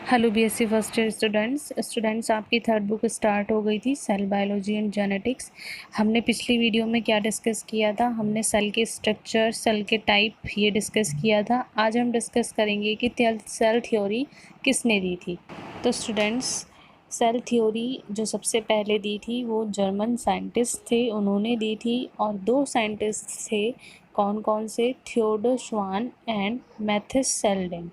Hello BSc first year students आपकी third book start हो गई थी सेल बायोलॉजी एंड जेनेटिक्स। हमने पिछली वीडियो में क्या डिस्कस किया था? हमने सेल के स्ट्रक्चर, सेल के टाइप ये डिस्कस किया था। आज हम डिस्कस करेंगे कि सेल थ्योरी किसने दी थी। तो स्टूडेंट्स, सेल थ्योरी जो सबसे पहले दी थी वो जर्मन साइंटिस्ट थे, उन्होंने दी थी। और दो साइंटिस्ट थे, कौन कौन से? थियोडोर श्वान एंड मैथिस सेल्डेन।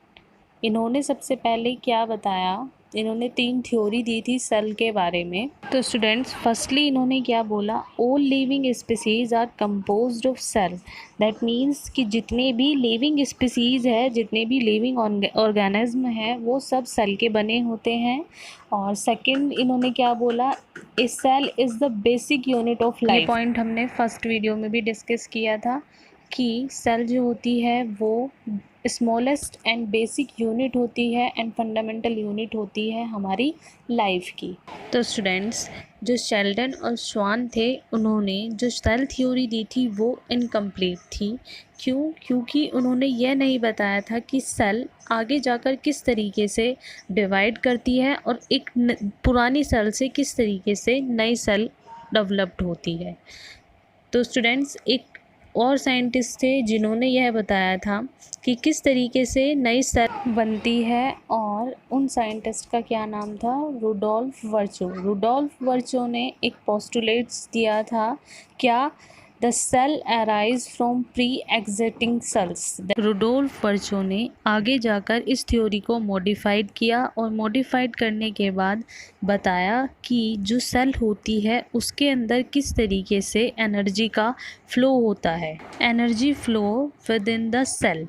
इन्होंने सबसे पहले क्या बताया? इन्होंने 3 थ्योरी दी थी सेल के बारे में। तो स्टूडेंट्स, फर्स्टली इन्होंने क्या बोला? All living species are composed of cell. That means कि जितने भी लिविंग स्पीसीज है, जितने भी लिविंग ऑर्गेनिज्म है, वो सब सेल के बने होते हैं। और सेकंड इन्होंने क्या बोला? A cell is the basic unit of life. ये पॉइंट हमने फर्स्ट वीडियो में भी डिस्कस किया था कि सेल जो होती है वो स्मॉलेस्ट एंड बेसिक यूनिट होती है एंड फंडामेंटल यूनिट होती है हमारी लाइफ की। तो स्टूडेंट्स, जो शेल्डन और श्वान थे, उन्होंने जो सेल थ्योरी दी थी वो इनकम्प्लीट थी। क्यों? क्योंकि उन्होंने यह नहीं बताया था कि सेल आगे जाकर किस तरीके से डिवाइड करती है और एक पुरानी सेल से किस तरीके से नई सेल डेवलप्ड होती है। तो स्टूडेंट्स, एक और साइंटिस्ट थे जिन्होंने यह बताया था कि किस तरीके से नई सेल बनती है, और उन साइंटिस्ट का क्या नाम था? रुडोल्फ वर्चो। रुडोल्फ वर्चो ने एक पोस्टुलेट्स दिया था, क्या? The cell arise from pre existing cells. Rudolf Virchow ने आगे जाकर इस थ्योरी को मॉडिफाइड किया और मॉडिफाइड करने के बाद बताया कि जो सेल होती है उसके अंदर किस तरीके से एनर्जी का फ्लो होता है, energy flow within the cell.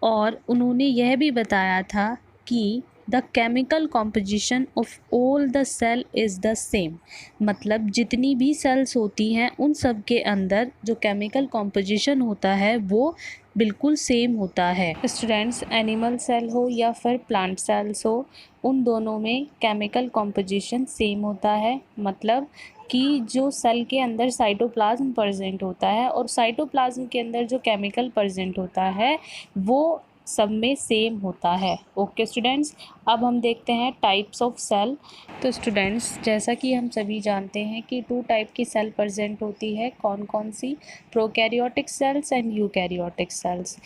और उन्होंने यह भी बताया था कि the chemical composition of all the cell is the same. मतलब जितनी भी सेल्स होती हैं उन सब के अंदर जो केमिकल कॉम्पोजिशन होता है वो बिल्कुल सेम होता है। स्टूडेंट्स, एनिमल सेल हो या फिर प्लांट सेल्स हो, उन दोनों में केमिकल कॉम्पोजिशन सेम होता है। मतलब कि जो सेल के अंदर साइटोप्लाज्म प्रेजेंट होता है और साइटोप्लाज्म के अंदर जो केमिकल प्रेजेंट होता है वो सब में सेम होता है। ओके स्टूडेंट्स, अब हम देखते हैं टाइप्स ऑफ सेल। तो स्टूडेंट्स, जैसा कि हम सभी जानते हैं कि 2 टाइप की सेल प्रेजेंट होती है। कौन कौन सी? Prokaryotic cells and eukaryotic cells.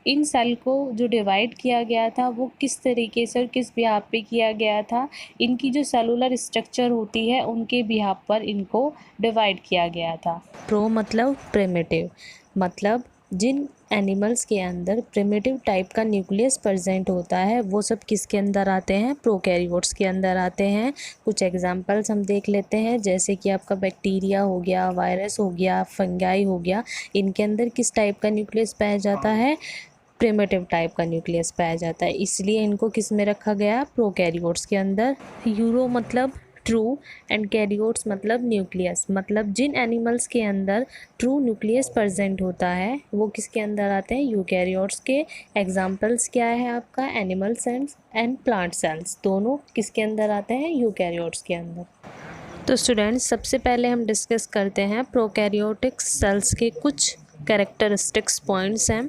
इन सेल को जो डिवाइड किया गया था वो किस तरीके से और किस बिहाफ पे किया गया था? इनकी जो सेलुलर स्ट्रक्चर होती है उनके बिहाफ पर इनको डिवाइड किया गया था। प्रो मतलब प्रिमिटिव, मतलब जिन एनिमल्स के अंदर प्रिमिटिव टाइप का न्यूक्लियस प्रेजेंट होता है वो सब किसके अंदर आते हैं? प्रोकैरियोट्स के अंदर आते हैं। कुछ एग्जांपल्स हम देख लेते हैं, जैसे कि आपका बैक्टीरिया हो गया, वायरस हो गया, फंगाई हो गया। इनके अंदर किस टाइप का न्यूक्लियस पाया जाता है? प्रिमिटिव टाइप का न्यूक्लियस पाया जाता है, इसलिए इनको किस में रखा गया? प्रोकैरियोट्स के अंदर। यूरो मतलब ट्रू एंड कैरियोट्स मतलब न्यूक्लियस। मतलब जिन एनिमल्स के अंदर ट्रू न्यूक्लियस प्रेजेंट होता है वो किसके अंदर आते हैं? यूकैरियोट्स के। एग्जांपल्स क्या है आपका? Animal cells and plant cells, दोनों किसके अंदर आते हैं? यूकैरियोट्स के अंदर। तो स्टूडेंट्स, सबसे पहले हम डिस्कस करते हैं प्रोकैरियोटिक सेल्स के कुछ कैरेक्टरिस्टिक्स पॉइंट्स हैं।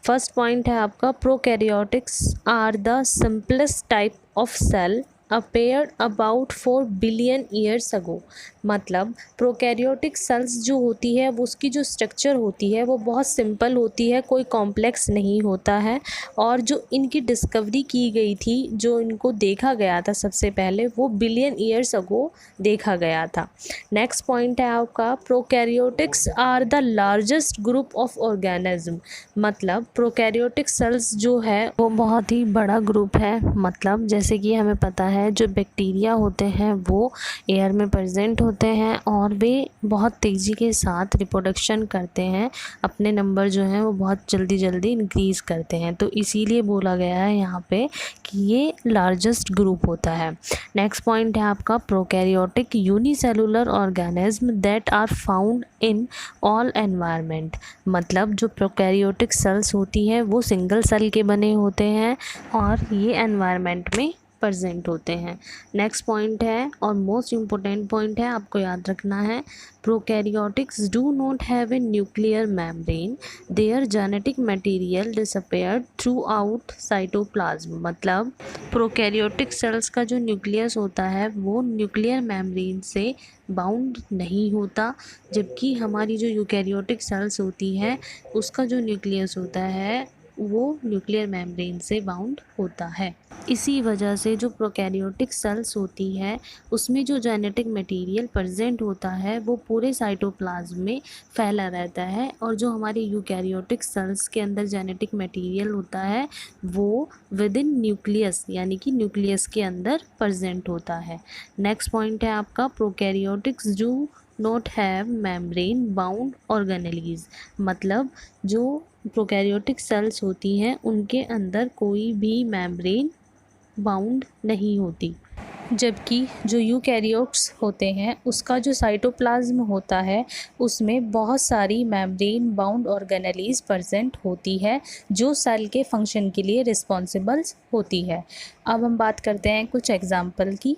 फर्स्ट पॉइंट है आपका, prokaryotes are the simplest type of cell appeared about 4 billion years ago. मतलब प्रोकैरियोटिक सेल्स जो होती है वो उसकी जो स्ट्रक्चर होती है वो बहुत सिंपल होती है, कोई कॉम्प्लेक्स नहीं होता है। और जो इनकी डिस्कवरी की गई थी, जो इनको देखा गया था सबसे पहले, वो बिलियन ईयर्स अगो देखा गया था। नेक्स्ट पॉइंट है आपका, prokaryotes are the largest group of organism. मतलब प्रोकैरियोटिक सेल्स जो है वो बहुत ही बड़ा ग्रुप है। मतलब जैसे कि हमें पता है जो बैक्टीरिया होते हैं वो एयर में प्रेजेंट होते हैं और वे बहुत तेज़ी के साथ रिप्रोडक्शन करते हैं, अपने नंबर जो हैं वो बहुत जल्दी जल्दी इंक्रीज़ करते हैं। तो इसीलिए बोला गया है यहाँ पे कि ये लार्जेस्ट ग्रुप होता है। नेक्स्ट पॉइंट है आपका, prokaryotic unicellular organism that are found in all environment. मतलब जो प्रोकैरियोटिक सेल्स होती हैं वो सिंगल सेल के बने होते हैं और ये एनवायरनमेंट में प्रेजेंट होते हैं। नेक्स्ट पॉइंट है और मोस्ट इम्पोर्टेंट पॉइंट है, आपको याद रखना है, prokaryotics do not have a nuclear membrane, there genetic material disappeared through out cytoplasm. मतलब प्रोकैरियोटिक सेल्स का जो न्यूक्लियस होता है वो न्यूक्लियर मेम्ब्रेन से बाउंड नहीं होता, जबकि हमारी जो यूकैरियोटिक सेल्स होती हैं उसका जो न्यूक्लियस होता है वो न्यूक्लियर मेम्ब्रेन से बाउंड होता है। इसी वजह से जो प्रोकैरियोटिक सेल्स होती है उसमें जो जेनेटिक मटेरियल प्रेजेंट होता है वो पूरे साइटोप्लाज्म में फैला रहता है, और जो हमारे यूकैरियोटिक सेल्स के अंदर जेनेटिक मटेरियल होता है वो विद इन न्यूक्लियस यानी कि न्यूक्लियस के अंदर प्रेजेंट होता है। नेक्स्ट पॉइंट है आपका, prokaryotics do not have membrane bound organelles. मतलब जो प्रोकैरियोटिक सेल्स होती हैं उनके अंदर कोई भी मेम्ब्रेन बाउंड नहीं होती, जबकि जो यूकैरियोट्स होते हैं उसका जो साइटोप्लाज्म होता है उसमें बहुत सारी मेम्ब्रेन बाउंड ऑर्गेनेलीज प्रेजेंट होती है जो सेल के फंक्शन के लिए रिस्पॉन्सिबल होती है। अब हम बात करते हैं कुछ एग्जाम्पल की।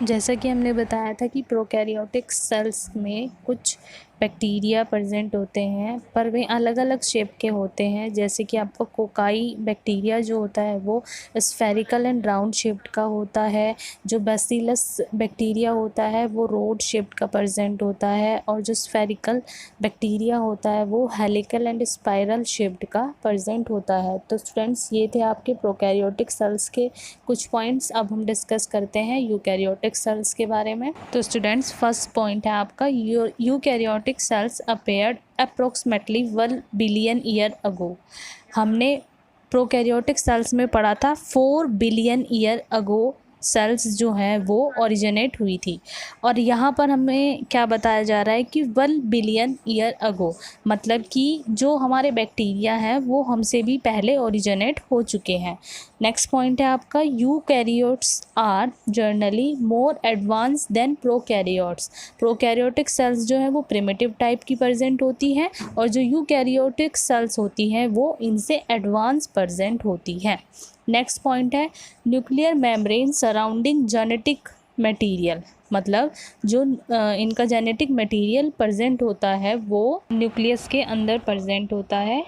जैसा कि हमने बताया था कि प्रोकैरियोटिक सेल्स में कुछ बैक्टीरिया प्रेजेंट होते हैं पर वे अलग अलग शेप के होते हैं। जैसे कि आपका कोकाई बैक्टीरिया जो होता है वो स्फेरिकल एंड राउंड शेप्ड का होता है, जो बैसिलस बैक्टीरिया होता है वो रोड शेप्ड का प्रेजेंट होता है, और जो स्फेरिकल बैक्टीरिया होता है वो हेलिकल एंड स्पाइरल शेप्ड का प्रेजेंट होता है। तो स्टूडेंट्स ये थे आपके प्रोकैरियोटिक सेल्स के कुछ पॉइंट्स। अब हम डिस्कस करते हैं यूकैरियोटिक सेल्स के बारे में। तो स्टूडेंट्स फर्स्ट पॉइंट है आपका, eukaryotic cells appeared approximately 1 billion year ago। हमने प्रोकैरियोटिक सेल्स में पढ़ा था 4 बिलियन ईयर अगो सेल्स जो हैं वो ओरिजिनेट हुई थी, और यहाँ पर हमें क्या बताया जा रहा है कि 1 बिलियन ईयर अगो, मतलब कि जो हमारे बैक्टीरिया हैं वो हमसे भी पहले ओरिजिनेट हो चुके हैं। नेक्स्ट पॉइंट है आपका, eukaryotes are generally more advance than prokaryotes. Prokaryotic cells जो है वो प्रिमिटिव टाइप की प्रेजेंट होती हैं, और जो यूकैरियोटिक सेल्स होती हैं वो इनसे एडवांस प्रेजेंट होती हैं। नेक्स्ट पॉइंट है, nuclear membrane surrounding genetic material. मतलब जो इनका जेनेटिक मटेरियल प्रेजेंट होता है वो न्यूक्लियस के अंदर प्रेजेंट होता है।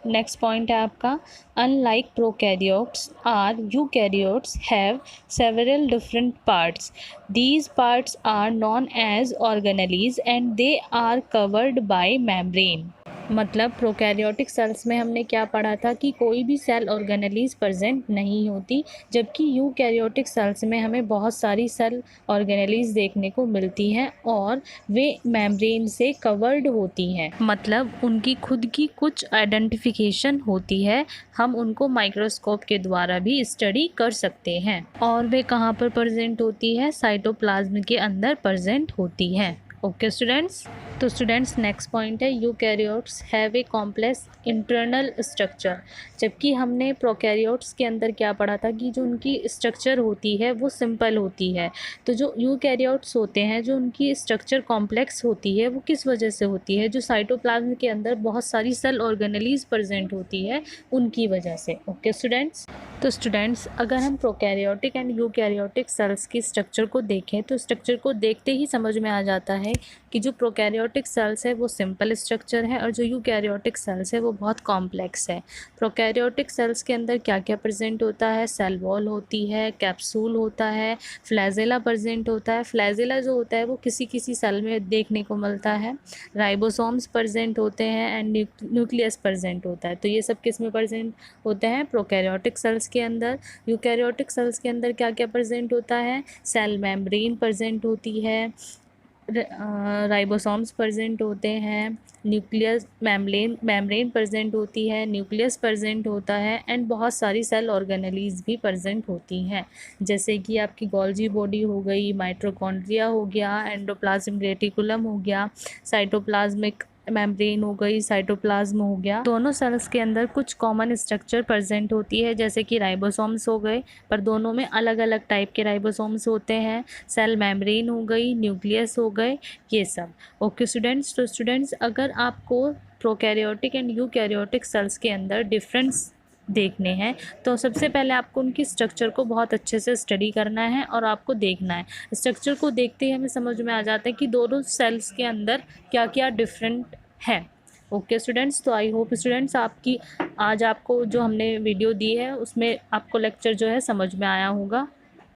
नेक्स्ट पॉइंट है आपका, unlike prokaryotes are eukaryotes have several different parts, these parts are known as organelles and they are covered by membrane. मतलब प्रोकैरियोटिक सेल्स में हमने क्या पढ़ा था कि कोई भी सेल ऑर्गेनेलीज प्रेजेंट नहीं होती, जबकि यूकैरियोटिक सेल्स में हमें बहुत सारी सेल ऑर्गेनेलीज देखने को मिलती हैं और वे मेम्ब्रेन से कवर्ड होती हैं। मतलब उनकी खुद की कुछ आइडेंटिफिकेशन होती है, हम उनको माइक्रोस्कोप के द्वारा भी स्टडी कर सकते हैं। और वे कहाँ पर प्रेजेंट होती है, साइटोप्लाज्म के अंदर प्रेजेंट होती हैं। ओके स्टूडेंट्स, तो स्टूडेंट्स नेक्स्ट पॉइंट है, eukaryotes have a complex internal structure. जबकि हमने प्रोकैरियोट्स के अंदर क्या पढ़ा था कि जो उनकी स्ट्रक्चर होती है वो सिंपल होती है, तो जो यूकैरियोट्स होते हैं जो उनकी स्ट्रक्चर कॉम्प्लेक्स होती है वो किस वजह से होती है, जो साइटोप्लाज्म के अंदर बहुत सारी सेल ऑर्गेनेलीज प्रेजेंट होती है उनकी वजह से। ओके स्टूडेंट्स, तो स्टूडेंट्स अगर हम प्रोकैरियोटिक एंड यूकैरियोटिक सेल्स की स्ट्रक्चर को देखें तो स्ट्रक्चर को देखते ही समझ में आ जाता है कि जो प्रोकैरियोटिक सेल्स है वो सिंपल स्ट्रक्चर है और जो यूकैरियोटिक सेल्स है वो बहुत कॉम्प्लेक्स है। प्रोकैरियोटिक सेल्स के अंदर क्या क्या प्रेजेंट होता है, सेल वॉल होती है, कैप्सूल होता है, फ्लैजेला प्रेजेंट होता है। फ्लैजेला जो होता है वो किसी किसी सेल में देखने को मिलता है, राइबोसोम्स प्रेजेंट होते हैं एंड न्यूक्लियस प्रेजेंट होता है। तो ये सब किस में प्रेजेंट होते हैं, प्रोकैरियोटिक सेल्स के अंदर। यूकैरियोटिक सेल्स के अंदर क्या क्या प्रेजेंट होता है, सेल मेम्ब्रेन प्रेजेंट होती है, राइबोसोम्स प्रेजेंट होते हैं, न्यूक्लियस मेम्ब्रेन प्रेजेंट होती है, न्यूक्लियस प्रेजेंट होता है एंड बहुत सारी सेल ऑर्गेनेलीज भी प्रेजेंट होती हैं, जैसे कि आपकी गोल्जी बॉडी हो गई, माइटोकॉन्ड्रिया हो गया, एंडोप्लाज्म रेटिकुलम हो गया, साइटोप्लाज्मिक मेम्ब्रेन हो गई, साइटोप्लाज्म हो गया। दोनों सेल्स के अंदर कुछ कॉमन स्ट्रक्चर प्रेजेंट होती है, जैसे कि राइबोसोम्स हो गए, पर दोनों में अलग अलग टाइप के राइबोसोम्स होते हैं, सेल मेम्ब्रेन हो गई, न्यूक्लियस हो गए, ये सब। ओके स्टूडेंट्स, तो स्टूडेंट्स अगर आपको प्रोकैरियोटिक एंड यूकैरियोटिक सेल्स के अंदर डिफरेंस देखने हैं। तो सबसे पहले आपको उनकी स्ट्रक्चर को बहुत अच्छे से स्टडी करना है और आपको देखना है। स्ट्रक्चर को देखते ही हमें समझ में आ जाता है कि दोनों सेल्स के अंदर क्या क्या डिफरेंट है। ओके स्टूडेंट्स, तो आई होप स्टूडेंट्स आपकी आज आपको जो हमने वीडियो दी है उसमें आपको लेक्चर जो है समझ में आया होगा।